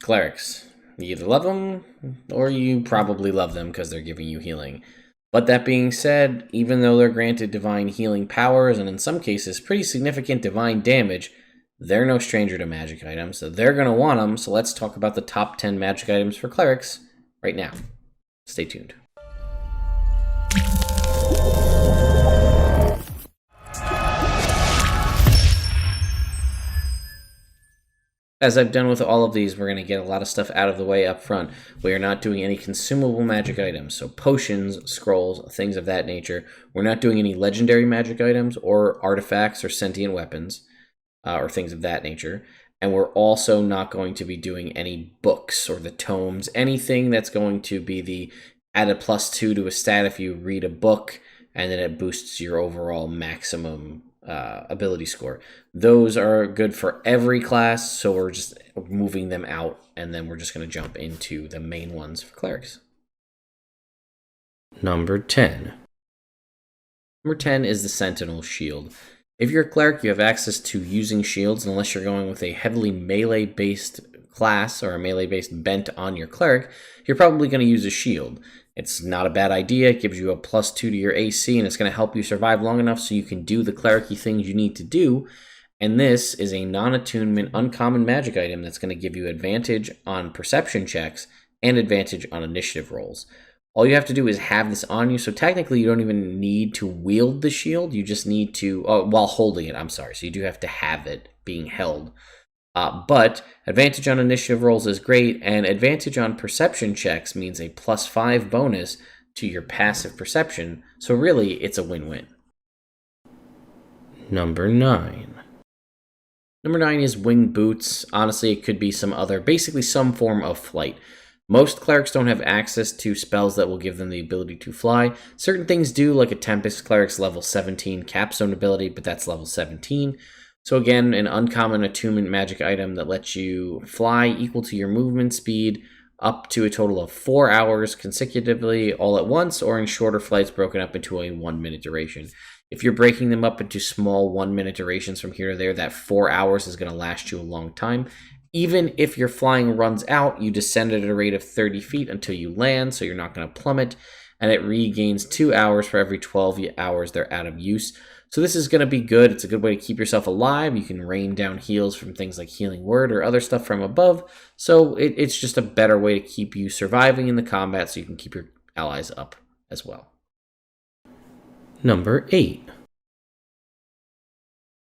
Clerics. You either love them, or you probably love them because they're giving you healing. But that being said, even though they're granted divine healing powers, and in some cases pretty significant divine damage, they're no stranger to magic items, so they're going to want them, so let's talk about the top 10 magic items for clerics right now. Stay tuned. As I've done with all of these, we're going to get a lot of stuff out of the way up front. We are not doing any consumable magic items, so potions, scrolls, things of that nature. We're not doing any legendary magic items or artifacts or sentient weapons or things of that nature. And we're also not going to be doing any books or the tomes, anything that's going to be the add a +2 to a stat if you read a book, and then it boosts your overall maximum ability score. Those are good for every class, so we're just moving them out, and then we're just going to jump into the main ones for clerics. Number 10. Number 10 is the Sentinel Shield. If you're a cleric, you have access to using shields, unless you're going with a heavily melee-based class or a melee-based bent on your cleric, you're probably going to use a shield. It's not a bad idea. It gives you a +2 to your AC, and it's going to help you survive long enough so you can do the cleric-y things you need to do. And this is a non-attunement, uncommon magic item that's going to give you advantage on perception checks and advantage on initiative rolls. All you have to do is have this on you, so technically you don't even need to wield the shield. You just need to, while holding it, so you do have to have it being held. But advantage on initiative rolls is great, and advantage on perception checks means a +5 bonus to your passive perception, so really it's a win-win. Number 9. Number 9 is winged boots. Honestly, it could be basically some form of flight. Most clerics don't have access to spells that will give them the ability to fly. Certain things do, like a Tempest Cleric's level 17 capstone ability, but that's level 17. So again, an uncommon attunement magic item that lets you fly equal to your movement speed up to a total of 4 hours consecutively all at once, or in shorter flights broken up into a 1-minute duration. If you're breaking them up into small 1-minute durations from here to there, that 4 hours is going to last you a long time. Even if your flying runs out, you descend at a rate of 30 feet until you land, so you're not going to plummet, and it regains 2 hours for every 12 hours they're out of use. So this is going to be good. It's a good way to keep yourself alive. You can rain down heals from things like Healing Word or other stuff from above. So it's just a better way to keep you surviving in the combat so you can keep your allies up as well. Number 8.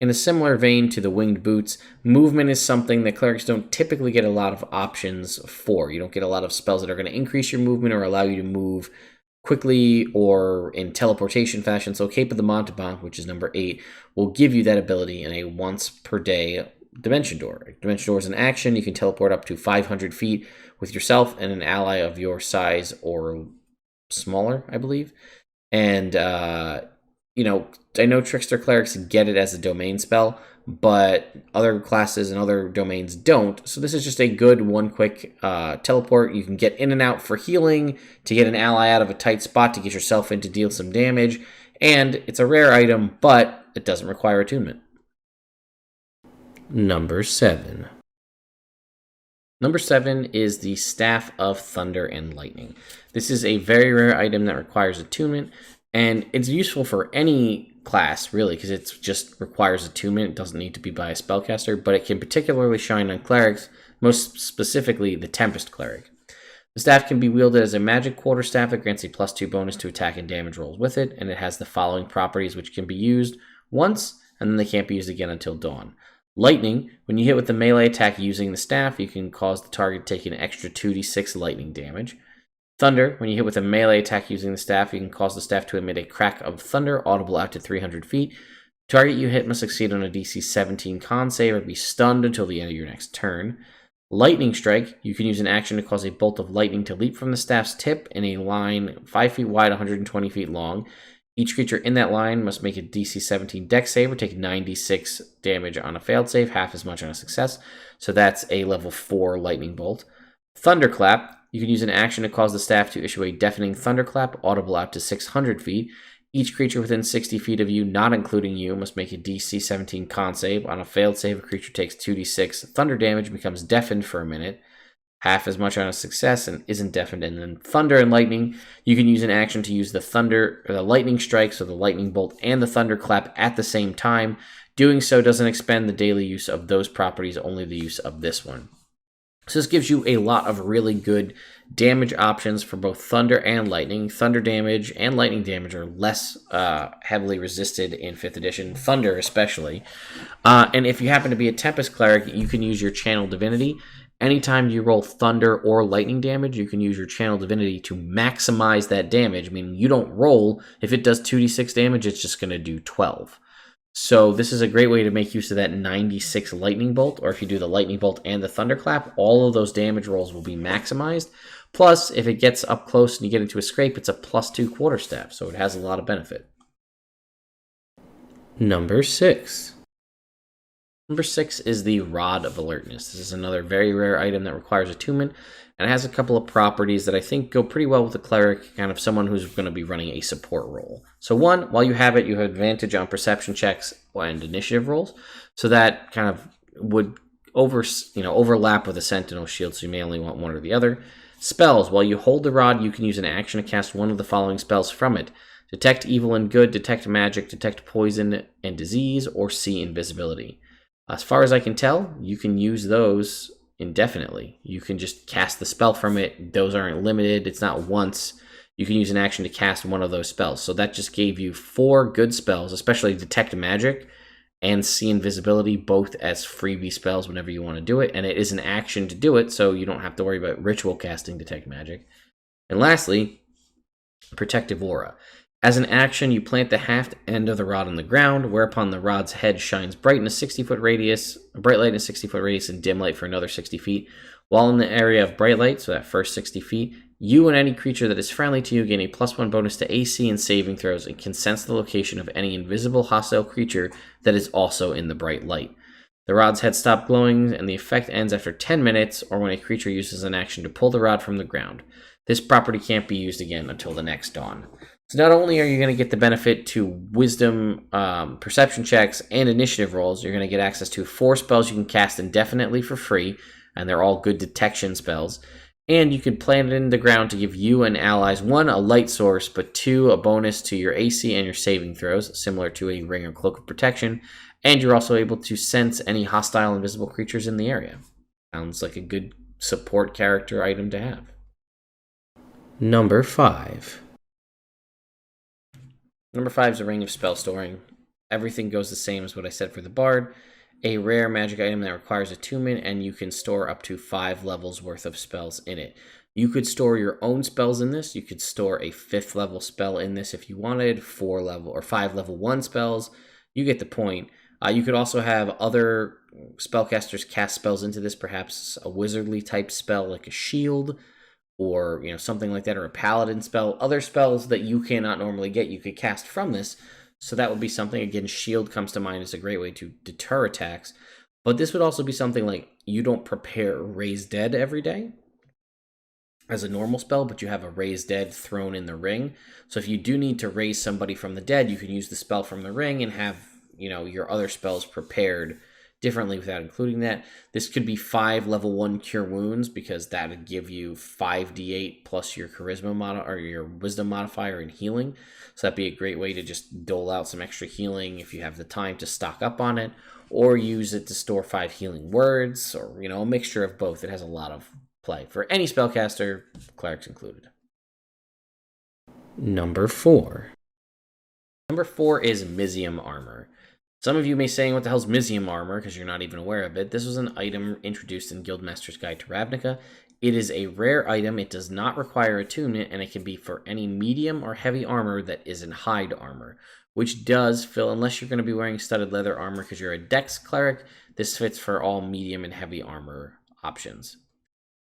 In a similar vein to the winged boots, movement is something that clerics don't typically get a lot of options for. You don't get a lot of spells that are going to increase your movement or allow you to move quickly or in teleportation fashion. So Cape of the Mountebank, which is number 8, will give you that ability in a once per day dimension door. Dimension door is an action. You can teleport up to 500 feet with yourself and an ally of your size or smaller, I believe. And, I know Trickster Clerics get it as a domain spell, but other classes and other domains don't. So this is just a good one-quick teleport. You can get in and out for healing, to get an ally out of a tight spot, to get yourself in to deal some damage. And it's a rare item, but it doesn't require attunement. Number 7. Number 7 is the Staff of Thunder and Lightning. This is a very rare item that requires attunement, and it's useful for any class, really, because it just requires attunement. It doesn't need to be by a spellcaster, but it can particularly shine on clerics, most specifically the Tempest Cleric. The staff can be wielded as a magic quarterstaff that grants a +2 bonus to attack and damage rolls with it, and it has the following properties which can be used once, and then they can't be used again until dawn. Lightning, when you hit with the melee attack using the staff, you can cause the target to take an extra 2d6 lightning damage. Thunder, when you hit with a melee attack using the staff, you can cause the staff to emit a crack of thunder audible out to 300 feet. Target you hit must succeed on a DC 17 con save or be stunned until the end of your next turn. Lightning Strike, you can use an action to cause a bolt of lightning to leap from the staff's tip in a line 5 feet wide, 120 feet long. Each creature in that line must make a DC 17 dex save or take 96 damage on a failed save, half as much on a success. So that's a level 4 lightning bolt. Thunderclap, you can use an action to cause the staff to issue a deafening thunderclap audible out to 600 feet. Each creature within 60 feet of you, not including you, must make a DC 17 con save. On a failed save, a creature takes 2d6 thunder damage and becomes deafened for a minute. half as much on a success and isn't deafened. And then thunder and lightning, you can use an action to use the thunder or the lightning strike, so the lightning bolt and the thunderclap at the same time. Doing so doesn't expend the daily use of those properties, only the use of this one. So this gives you a lot of really good damage options for both thunder and lightning. Thunder damage and lightning damage are less heavily resisted in 5th edition, thunder especially. And if you happen to be a Tempest Cleric, you can use your Channel Divinity. Anytime you roll thunder or lightning damage, you can use your Channel Divinity to maximize that damage, meaning you don't roll. If it does 2d6 damage, it's just going to do 12. So this is a great way to make use of that 96 lightning bolt, or if you do the lightning bolt and the thunderclap, all of those damage rolls will be maximized. Plus, if it gets up close and you get into a scrape, it's a +2 quarterstaff, so it has a lot of benefit. Number 6. Number 6 is the Rod of Alertness. This is another very rare item that requires attunement, and it has a couple of properties that I think go pretty well with the Cleric, kind of someone who's going to be running a support role. So one, while you have it, you have advantage on perception checks and initiative rolls, so that kind of would overlap with a Sentinel Shield, so you may only want one or the other. Spells, while you hold the rod, you can use an action to cast one of the following spells from it. Detect evil and good, detect magic, detect poison and disease, or see invisibility. As far as I can tell, you can use those indefinitely. You can just cast the spell from it. Those aren't limited. It's not once. You can use an action to cast one of those spells. So that just gave you 4 good spells, especially detect magic and see invisibility, both as freebie spells whenever you want to do it. And it is an action to do it, so you don't have to worry about ritual casting detect magic. And lastly, protective aura. As an action, you plant the haft end of the rod on the ground, whereupon the rod's head shines bright in a 60-foot radius, bright light in a 60-foot radius, and dim light for another 60 feet. While in the area of bright light, so that first 60 feet, you and any creature that is friendly to you gain a +1 bonus to AC and saving throws and can sense the location of any invisible hostile creature that is also in the bright light. The rod's head stops glowing, and the effect ends after 10 minutes, or when a creature uses an action to pull the rod from the ground. This property can't be used again until the next dawn. So not only are you going to get the benefit to wisdom, perception checks, and initiative rolls, you're going to get access to 4 spells you can cast indefinitely for free, and they're all good detection spells. And you can plant it in the ground to give you and allies 1, a light source, but 2, a bonus to your AC and your saving throws, similar to a ring or cloak of protection. And you're also able to sense any hostile invisible creatures in the area. Sounds like a good support character item to have. Number 5. Number 5 is a Ring of Spell Storing. Everything goes the same as what I said for the Bard. A rare magic item that requires attunement, and you can store up to 5 levels worth of spells in it. You could store your own spells in this. You could store a 5th level spell in this if you wanted, 4 level or 5 level 1 spells. You get the point. You could also have other spellcasters cast spells into this, perhaps a wizardly type spell like a shield, or something like that, or a paladin spell. Other spells that you cannot normally get, you could cast from this. So that would be something. Again, shield comes to mind as a great way to deter attacks. But this would also be something like you don't prepare Raise Dead every day as a normal spell, but you have a Raise Dead thrown in the ring. So if you do need to raise somebody from the dead, you can use the spell from the ring and have your other spells prepared differently without including that. This could be 5 level 1 cure wounds, because that would give you 5d8 plus your charisma or your wisdom modifier in healing. So that'd be a great way to just dole out some extra healing if you have the time to stock up on it, or use it to store 5 healing words, or a mixture of both. It has a lot of play for any spellcaster, clerics included. Number 4. Number 4 is Mizzium Armor. Some of you may say, what the hell's Mizzium Armor, because you're not even aware of it. This was an item introduced in Guildmaster's Guide to Ravnica. It is a rare item. It does not require attunement, and it can be for any medium or heavy armor that isn't hide armor, which does fill, unless you're going to be wearing studded leather armor because you're a Dex cleric, this fits for all medium and heavy armor options.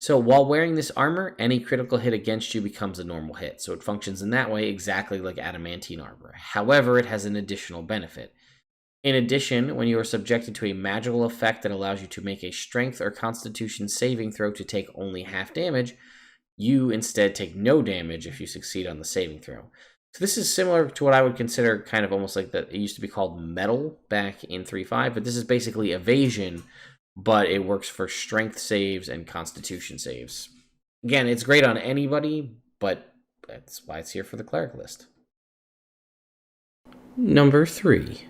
So while wearing this armor, any critical hit against you becomes a normal hit, so it functions in that way exactly like adamantine armor. However, it has an additional benefit. In addition, when you are subjected to a magical effect that allows you to make a strength or constitution saving throw to take only half damage, you instead take no damage if you succeed on the saving throw. So this is similar to what I would consider kind of almost like it used to be called metal back in 3.5, but this is basically evasion, but it works for strength saves and constitution saves. Again, it's great on anybody, but that's why it's here for the cleric list. Number 3.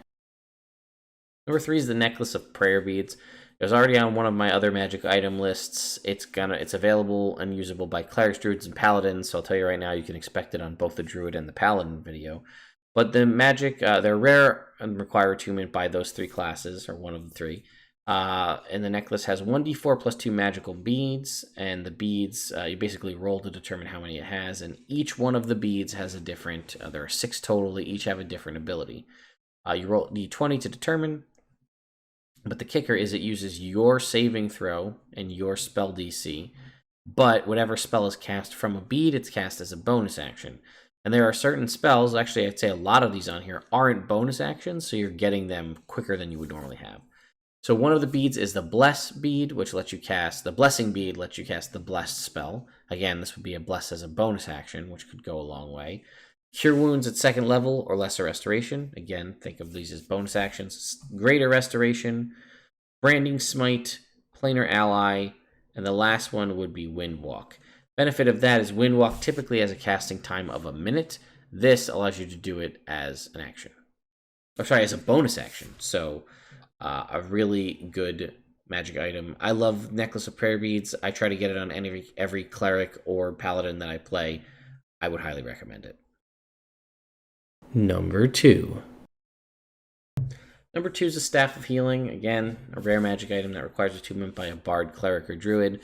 Number 3 is the Necklace of Prayer Beads. It was already on one of my other magic item lists. It's available and usable by clerics, druids, and paladins. So I'll tell you right now, you can expect it on both the druid and the paladin video. But the magic, they're rare and require attunement by those 3 classes, or one of the 3. And the necklace has 1d4 plus 2 magical beads, and the beads, you basically roll to determine how many it has, and each one of the beads has a different, there are 6 total, they each have a different ability. You roll d20 to determine, but the kicker is it uses your saving throw and your spell DC, but whatever spell is cast from a bead, it's cast as a bonus action. And there are certain spells, actually I'd say a lot of these on here, aren't bonus actions, so you're getting them quicker than you would normally have. So one of the beads is the Bless bead, which lets you cast, the Blessing bead lets you cast the Blessed spell. Again, this would be a Bless as a bonus action, which could go a long way. Cure Wounds at 2nd level or Lesser Restoration. Again, think of these as bonus actions. Greater Restoration, Branding Smite, Planar Ally, and the last one would be Windwalk. Benefit of that is Windwalk typically has a casting time of a minute. This allows you to do it as an action. Or sorry, as a bonus action. So a really good magic item. I love Necklace of Prayer Beads. I try to get it on every cleric or paladin that I play. I would highly recommend it. Number 2. Number 2 is a Staff of Healing. Again, a rare magic item that requires attunement by a bard, cleric, or druid.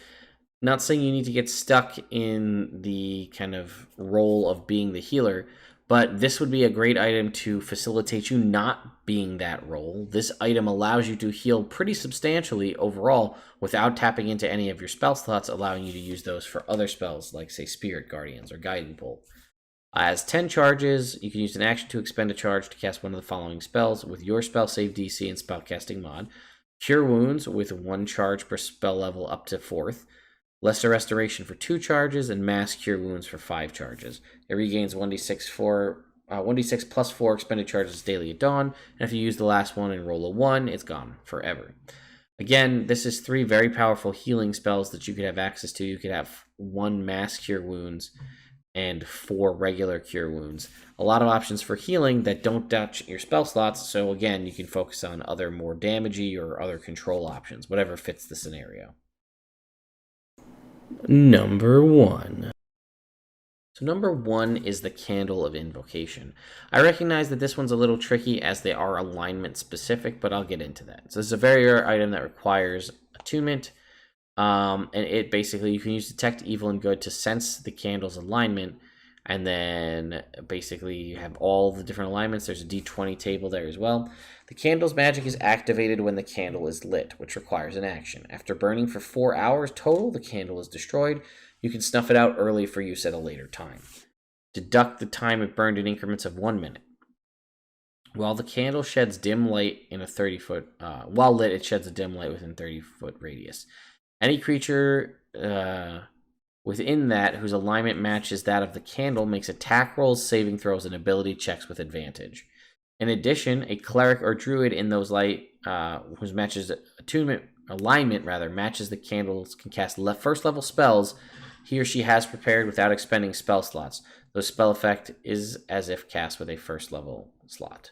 Not saying you need to get stuck in the kind of role of being the healer, but this would be a great item to facilitate you not being that role. This item allows you to heal pretty substantially overall without tapping into any of your spell slots, allowing you to use those for other spells like, say, Spirit Guardians or Guiding Bolt. As 10 charges, you can use an action to expend a charge to cast one of the following spells with your spell save DC and spellcasting mod. Cure Wounds with 1 charge per spell level up to 4th. Lesser Restoration for 2 charges, and Mass Cure Wounds for 5 charges. It regains 1d6 plus 4 expended charges daily at dawn, and if you use the last one and roll a 1, it's gone forever. Again, this is 3 very powerful healing spells that you could have access to. You could have 1 Mass Cure Wounds and 4 regular Cure Wounds. A lot of options for healing that don't touch your spell slots, so again, you can focus on other more damagey or other control options, whatever fits the scenario. Number 1. So number 1 is the Candle of Invocation. I recognize that this one's a little tricky as they are alignment specific, but I'll get into that. So this is a very rare item that requires attunement. And it basically, you can use Detect Evil and Good to sense the candle's alignment, and then basically you have all the different alignments. There's a d20 table there as well. The candle's magic is activated when the candle is lit, which requires an action. After burning for 4 hours total, the candle is destroyed. You can snuff it out early for use at a later time. Deduct the time it burned in increments of 1 minute. While the candle sheds dim light in a 30-foot, while lit, it sheds a dim light within 30-foot radius. Any creature within that whose alignment matches that of the candle makes attack rolls, saving throws, and ability checks with advantage. In addition, a cleric or druid in those light whose matches alignment matches the candles can cast first level spells he or she has prepared without expending spell slots. The spell effect is as if cast with a first level slot.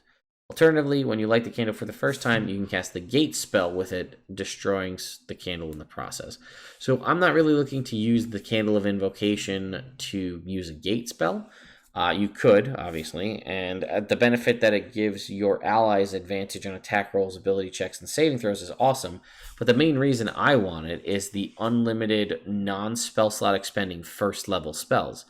Alternatively, when you light the candle for the first time, you can cast the Gate spell with it, destroying the candle in the process. So I'm not really looking to use the Candle of Invocation to use a Gate spell. You could, obviously, and the benefit that it gives your allies advantage on attack rolls, ability checks, and saving throws is awesome. But the main reason I want it is the unlimited non-spell slot expending first level spells.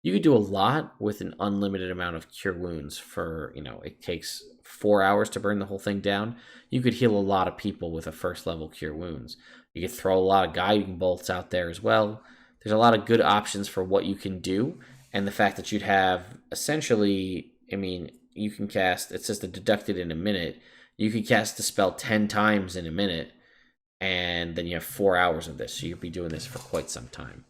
You could do a lot with an unlimited amount of Cure Wounds for, it takes 4 hours to burn the whole thing down. You could heal a lot of people with a first level Cure Wounds. You could throw a lot of Guiding Bolts out there as well. There's a lot of good options for what you can do. And the fact that you'd have essentially, you can cast, it says to deduct it in a minute. You could cast the spell 10 times in a minute. And then you have 4 hours of this. So you'll be doing this for quite some time.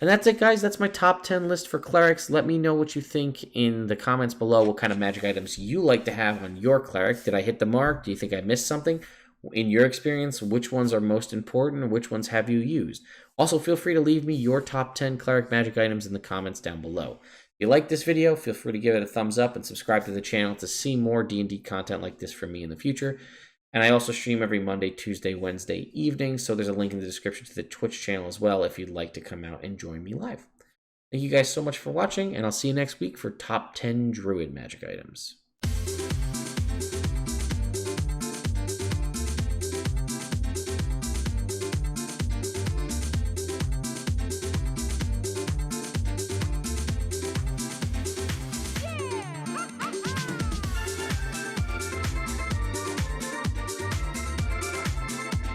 And that's it, guys. That's my top 10 list for clerics. Let me know what you think in the comments below. What kind of magic items you like to have on your cleric. Did I hit the mark? Do you think I missed something? in your experience, which ones are most important, which ones have you used? Also, feel free to leave me your top 10 cleric magic items in the comments down below. If you like this video, feel free to give it a thumbs up and subscribe to the channel to see more D&D content like this from me in the future. And I also stream every Monday, Tuesday, Wednesday evening, so there's a link in the description to the Twitch channel as well if you'd like to come out and join me live. Thank you guys so much for watching, and I'll see you next week for top 10 druid magic items.